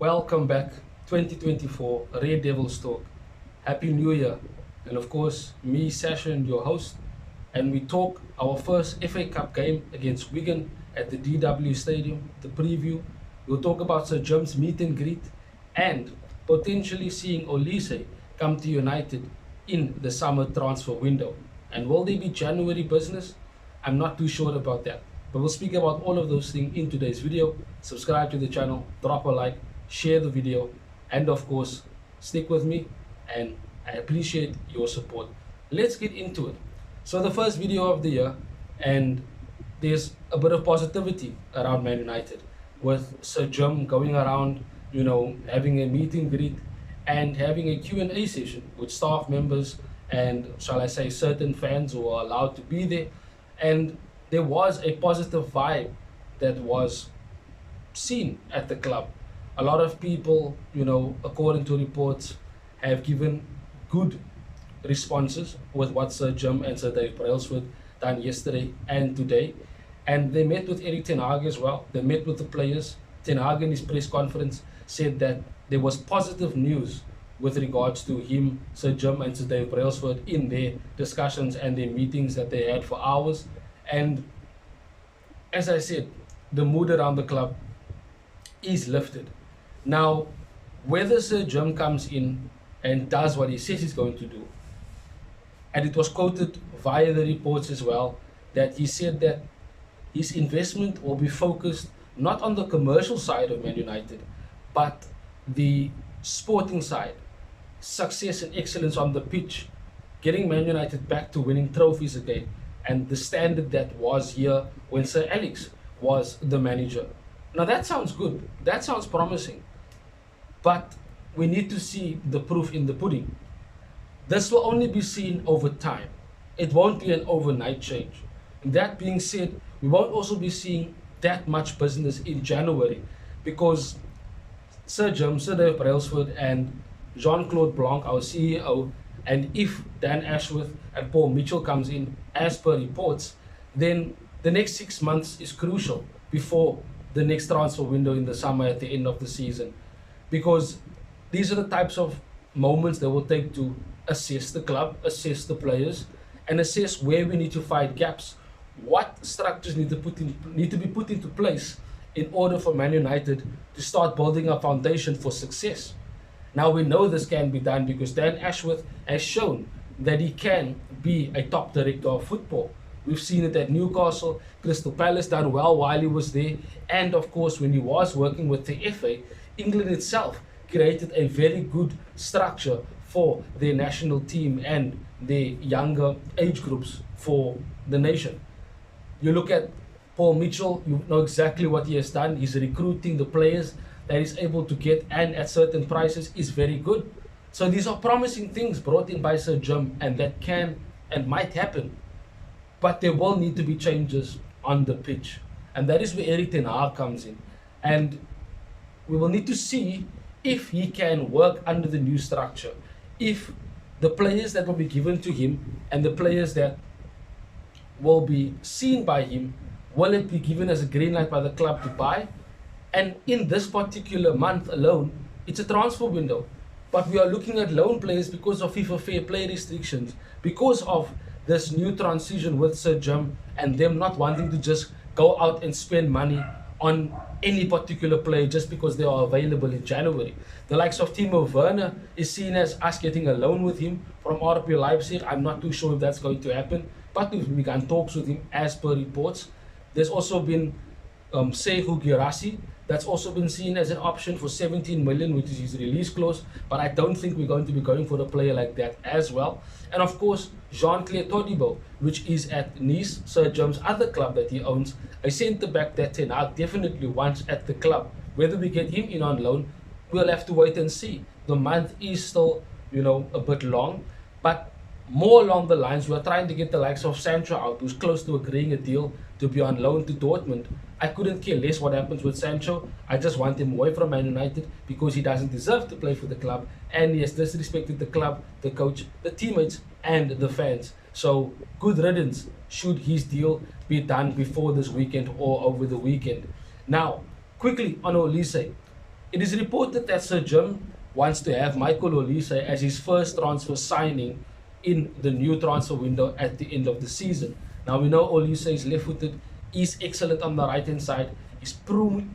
Welcome back, 2024 Red Devils Talk. Happy New Year. And of course, me, Sasha, and your host. And we talk our first FA Cup game against Wigan at the DW Stadium, the preview. We'll talk about Sir Jim's meet and greet and potentially seeing Olise come to United in the summer transfer window. And will they be January business? I'm not too sure about that. But we'll speak about all of those things in today's video. Subscribe to the channel, drop a like, share the video, and of course, stick with me. And I appreciate your support. Let's get into it. So, the first video of the year, and there's a bit of positivity around Man United with Sir Jim going around, having a meet and greet and having a Q&A session with staff members and, shall I say, certain fans who are allowed to be there. And there was a positive vibe that was seen at the club. A lot of people, according to reports, have given good responses with what Sir Jim and Sir Dave Brailsford done yesterday and today. And they met with Eric Ten Hag as well. They met with the players. Ten Hag in his press conference said that there was positive news with regards to him, Sir Jim and Sir Dave Brailsford in their discussions and their meetings that they had for hours. And as I said, the mood around the club is lifted. Now, whether Sir Jim comes in and does what he says he's going to do, and it was quoted via the reports as well, that he said that his investment will be focused not on the commercial side of Man United, but the sporting side, success and excellence on the pitch, getting Man United back to winning trophies again, and the standard that was here when Sir Alex was the manager. Now that sounds good, that sounds promising, but we need to see the proof in the pudding. This will only be seen over time. It won't be an overnight change. That being said, we won't also be seeing that much business in January because Sir Jim, Sir Dave Brailsford, and Jean-Claude Blanc, our CEO, and if Dan Ashworth and Paul Mitchell comes in as per reports, then the next 6 months is crucial before the next transfer window in the summer at the end of the season, because these are the types of moments that will take to assess the club, assess the players, and assess where we need to find gaps. What structures need to be put into place in order for Man United to start building a foundation for success. Now we know this can be done because Dan Ashworth has shown that he can be a top director of football. We've seen it at Newcastle, Crystal Palace done well while he was there, and of course when he was working with the FA, England itself created a very good structure for their national team and their younger age groups for the nation. You look at Paul Mitchell, you know exactly what he has done. He's recruiting the players that he's able to get, and at certain prices is very good. So these are promising things brought in by Sir Jim, and that can and might happen. But there will need to be changes on the pitch. And that is where Eric Ten Hag comes in. And we will need to see if he can work under the new structure. If the players that will be given to him and the players that will be seen by him, will it be given as a green light by the club to buy? And in this particular month alone, it's a transfer window. But we are looking at loan players because of FIFA fair play restrictions, because of this new transition with Sir Jim and them not wanting to just go out and spend money on any particular player just because they are available in January. The likes of Timo Werner is seen as us getting a loan with him from RP Leipzig. I'm not too sure if that's going to happen, but we've begun talks with him as per reports. There's also been Sekou Girassi. That's also been seen as an option for 17 million, which is his release clause. But I don't think we're going to be going for a player like that as well. And of course, Jean-Claude Todibo, which is at Nice, Sir Jim's other club that he owns, a centre-back that Ten Hag definitely wants at the club. Whether we get him in on loan, we'll have to wait and see. The month is still, a bit long. But more along the lines, we're trying to get the likes of Sancho out, who's close to agreeing a deal to be on loan to Dortmund. I couldn't care less what happens with Sancho. I just want him away from Man United because he doesn't deserve to play for the club and he has disrespected the club, the coach, the teammates, and the fans. So good riddance should his deal be done before this weekend or over the weekend. Now, quickly on Olise. It is reported that Sir Jim wants to have Michael Olise as his first transfer signing in the new transfer window at the end of the season. Now we know Olise is left-footed, is excellent on the right-hand side. He's Premier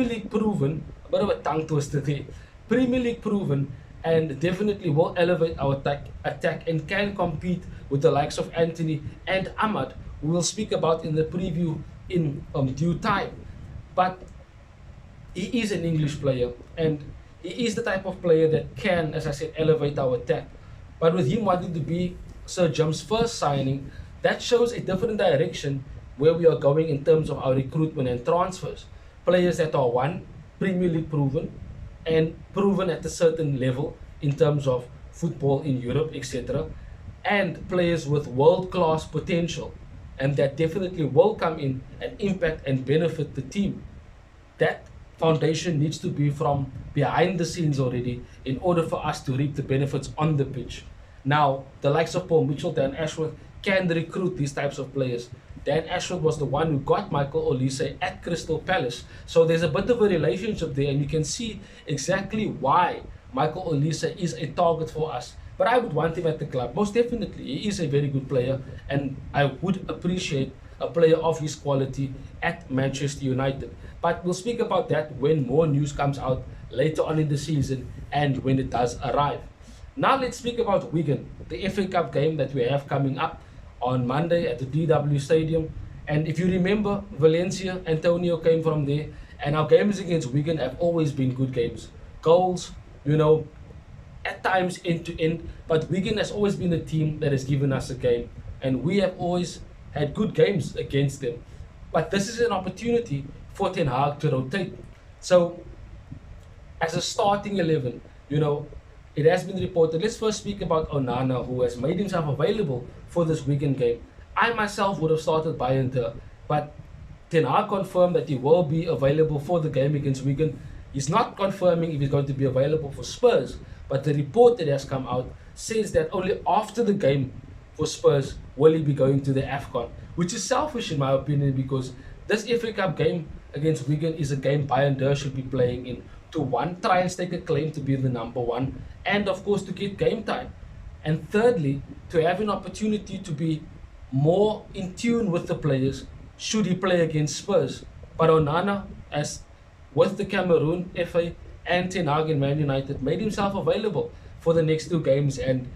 League proven, a bit of a tongue twister there. Premier League proven, and definitely will elevate our attack and can compete with the likes of Anthony and Ahmad, who we'll speak about in the preview in due time. But he is an English player, and he is the type of player that can, as I said, elevate our attack. But with him wanting to be Sir Jim's first signing, that shows a different direction where we are going in terms of our recruitment and transfers. Players that are one, Premier League proven, and proven at a certain level in terms of football in Europe, etc. And players with world-class potential, and that definitely will come in and impact and benefit the team. That foundation needs to be from behind the scenes already in order for us to reap the benefits on the pitch. Now, the likes of Paul Mitchell, Dan Ashworth can recruit these types of players. Dan Ashworth was the one who got Michael Olise at Crystal Palace. So there's a bit of a relationship there, and you can see exactly why Michael Olise is a target for us. But I would want him at the club. Most definitely, he is a very good player, and I would appreciate a player of his quality at Manchester United. But we'll speak about that when more news comes out later on in the season and when it does arrive. Now let's speak about Wigan, the FA Cup game that we have coming up on Monday at the DW Stadium. And if you remember, Valencia, Antonio came from there, and our games against Wigan have always been good games. Goals, at times end to end, but Wigan has always been a team that has given us a game, and we have always had good games against them. But this is an opportunity for Ten Hag to rotate. So, as a starting 11, it has been reported. Let's first speak about Onana, who has made himself available for this Wigan game. I myself would have started Bayern, but Ten Hag confirmed that he will be available for the game against Wigan. He's not confirming if he's going to be available for Spurs, but the report that has come out says that only after the game for Spurs will he be going to the AFCON, which is selfish in my opinion, because this FA Cup game against Wigan is a game Bayern should be playing in to one, try and stake a claim to be the number one, and of course to get game time. And thirdly, to have an opportunity to be more in tune with the players should he play against Spurs. But Onana, as with the Cameroon FA and Ten Hag in Man United, made himself available for the next two games, and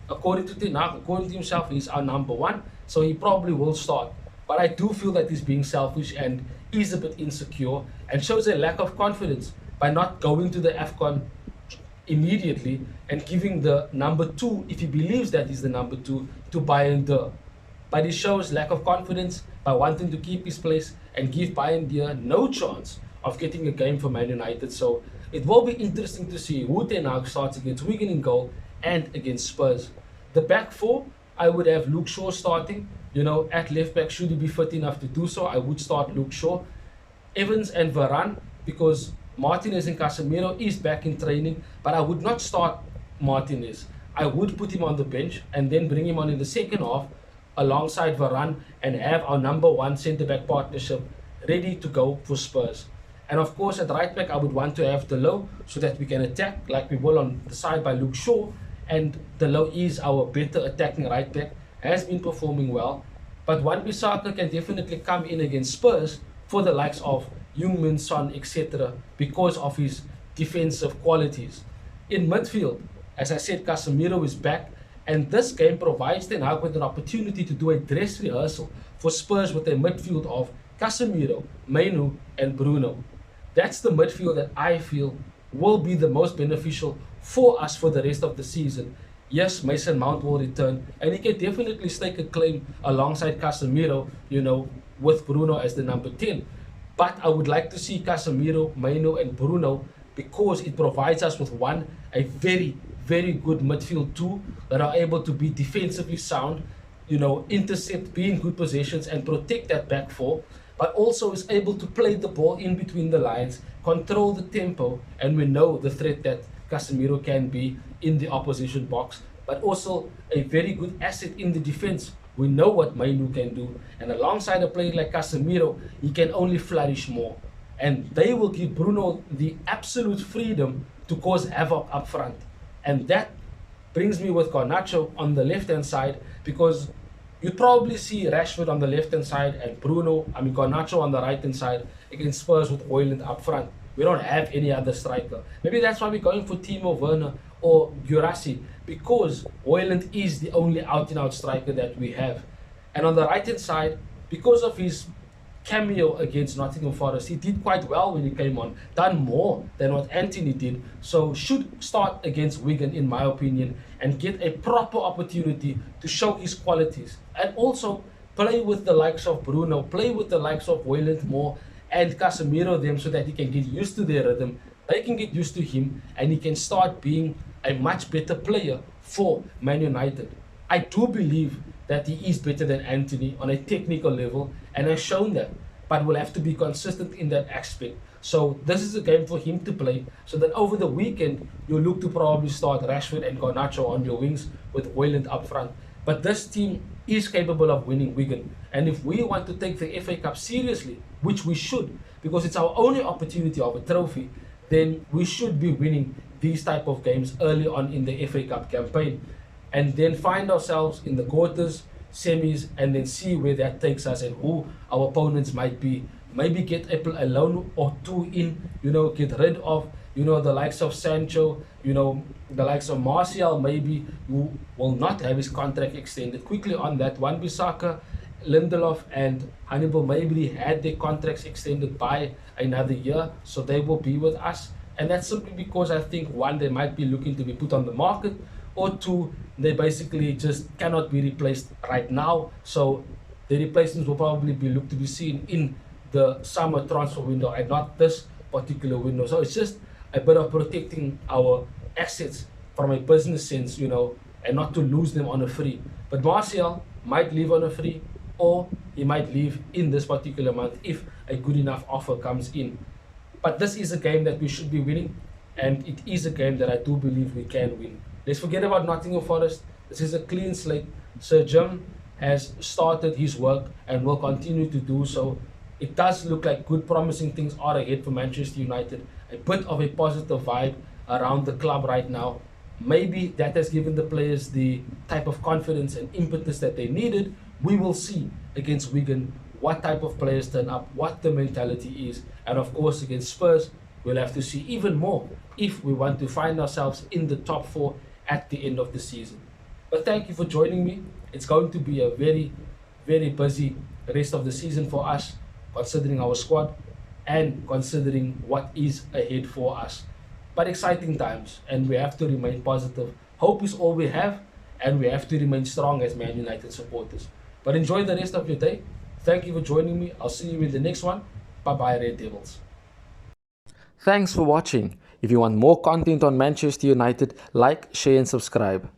according to Ten Hag, according to himself, he's our number one, so he probably will start. But I do feel that he's being selfish and is a bit insecure and shows a lack of confidence by not going to the AFCON immediately and giving the number two, if he believes that he's the number two, to Bayern. But he shows lack of confidence by wanting to keep his place and give Bayern no chance of getting a game for Man United. So it will be interesting to see who Ten Hag starts against Wigan in goal and against Spurs. The back four, I would have Luke Shaw starting. At left back, should he be fit enough to do so, I would start Luke Shaw. Evans and Varane, because Martinez and Casemiro is back in training, but I would not start Martinez. I would put him on the bench and then bring him on in the second half alongside Varane and have our number one centre-back partnership ready to go for Spurs. And of course, at right back, I would want to have Delo so that we can attack like we will on the side by Luke Shaw. And Delo is our better attacking right back, has been performing well. But Wan-Bissaka can definitely come in against Spurs for the likes of Heung-min Son, etc. because of his defensive qualities. In midfield, as I said, Casemiro is back, and this game provides Ten Hag with an opportunity to do a dress rehearsal for Spurs with a midfield of Casemiro, Mainu, and Bruno. That's the midfield that I feel will be the most beneficial for us for the rest of the season. Yes, Mason Mount will return, and he can definitely stake a claim alongside Casemiro, with Bruno as the number 10. But I would like to see Casemiro, Maino, and Bruno because it provides us with a very, very good midfield two that are able to be defensively sound, intercept, be in good positions, and protect that back four, but also is able to play the ball in between the lines, control the tempo, and we know the threat that Casemiro can be in the opposition box, but also a very good asset in the defense. We know what Mainu can do, and alongside a player like Casemiro, he can only flourish more. and they will give Bruno the absolute freedom to cause havoc up front. And that brings me with Garnacho on the left-hand side, because you'd probably see Rashford on the left-hand side and Garnacho on the right-hand side against Spurs with Højlund up front. We don't have any other striker. Maybe that's why we're going for Timo Werner or Guirassy, because Højlund is the only out-and-out striker that we have. And on the right-hand side, because of his cameo against Nottingham Forest, he did quite well when he came on, done more than what Anthony did, so should start against Wigan in my opinion and get a proper opportunity to show his qualities, and also play with the likes of Bruno, play with the likes of Højlund more and Casemiro them, so that he can get used to their rhythm, they can get used to him, and he can start being a much better player for Man United. I do believe that he is better than Anthony on a technical level and has shown that, but will have to be consistent in that aspect. So this is a game for him to play, so that over the weekend you look to probably start Rashford and Garnacho on your wings with Højlund up front. But this team is capable of winning Wigan, and if we want to take the FA Cup seriously, which we should, because it's our only opportunity of a trophy, then we should be winning these type of games early on in the FA Cup campaign, and then find ourselves in the quarters, semis, and then see where that takes us and who our opponents might be. Maybe get a loan or two in, get rid of, the likes of Sancho, the likes of Martial, maybe, who will not have his contract extended. Quickly on that, Wan-Bissaka, Lindelof and Hannibal maybe had their contracts extended by another year, so they will be with us. And that's simply because I think, one, they might be looking to be put on the market, or two, they basically just cannot be replaced right now. So the replacements will probably be looked to be seen in the summer transfer window and not this particular window. So it's just a bit of protecting our assets from a business sense, and not to lose them on a free. But Martial might leave on a free, or he might leave in this particular month if a good enough offer comes in. But this is a game that we should be winning, and it is a game that I do believe we can win. Let's forget about Nottingham Forest. This is a clean slate. Sir Jim has started his work and will continue to do so. It does look like good, promising things are ahead for Manchester United. A bit of a positive vibe around the club right now. Maybe that has given the players the type of confidence and impetus that they needed. We will see against Wigan what type of players turn up, what the mentality is. And of course, against Spurs, we'll have to see even more if we want to find ourselves in the top four at the end of the season. But thank you for joining me. It's going to be a very, very busy rest of the season for us, considering our squad and considering what is ahead for us. But exciting times, and we have to remain positive. Hope is all we have, and we have to remain strong as Man United supporters. But enjoy the rest of your day. Thank you for joining me. I'll see you in the next one. Bye-bye, Red Devils. Thanks for watching. If you want more content on Manchester United, like, share and subscribe.